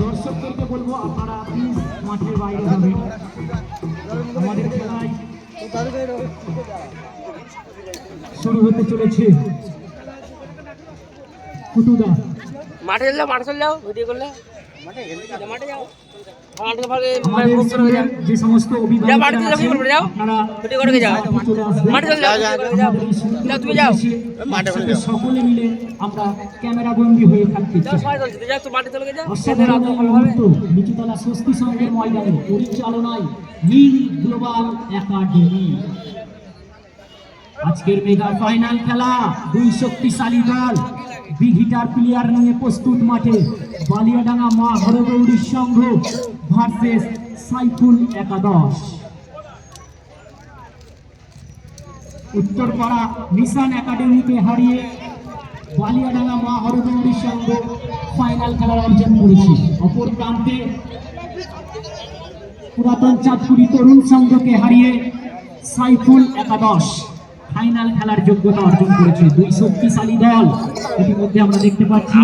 দর্শকদেরকে বলবো আপনারা প্লিজ মাঠের বাইরে যাবেন। আমাদের খেলায় শুরু হতে চলেছে। ফুটুদা মাঠে চলে যাও, মাঠে চলে যাও, ভিডিও করলে মাঠে যাও। যে সমস্ত সকলে মিলে আমরা ক্যামেরা বন্দী হয়ে থাকতে নিচুতলা স্বস্তি সংঘের ময়দানে পরিচালনায় নীল গ্লোবাল একাডেমি আজকের মেগা ফাইনাল খেলা। দুই শক্তিশালী দল বিগিটার প্লেয়ার নিয়ে প্রস্তুত মাঠে বালিয়াডাঙ্গা মা হরগৌরী সংঘ ভার্সেস সাইফুল একাদশ। উত্তরপাড়া নিশান একাডেমিকে হারিয়ে বালিয়াডাঙ্গা মা হরগৌরী সংঘ ফাইনাল খেলার অর্জন করেছে। অপর প্রান্তে পুরাতন চাঁদপুরি তরুণ সংঘকে হারিয়ে সাইফুল একাদশ ফাইনাল খেলার যোগ্যতা অর্জন করেছে। দুই শক্তিশালী দল ইতিমধ্যে আমরা দেখতে পাচ্ছি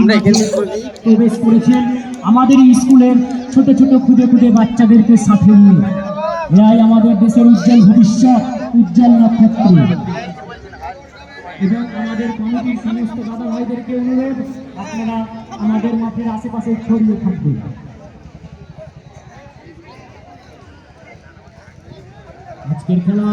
প্রবেশ করেছেন আমাদের স্কুলের ছোট ছোট খুদে খুদে বাচ্চাদেরকে সাথে নিয়ে। এরাই আমাদের দেশের উজ্জ্বল ভবিষ্যৎ, উজ্জ্বল নক্ষত্র। এবং আমাদের কমিটির সমস্ত দাদা ভাইদেরকে অনুরোধ আপনারা আমাদের মাঠের আশেপাশে ছড়িয়ে থাকবেন। আজকের খেলা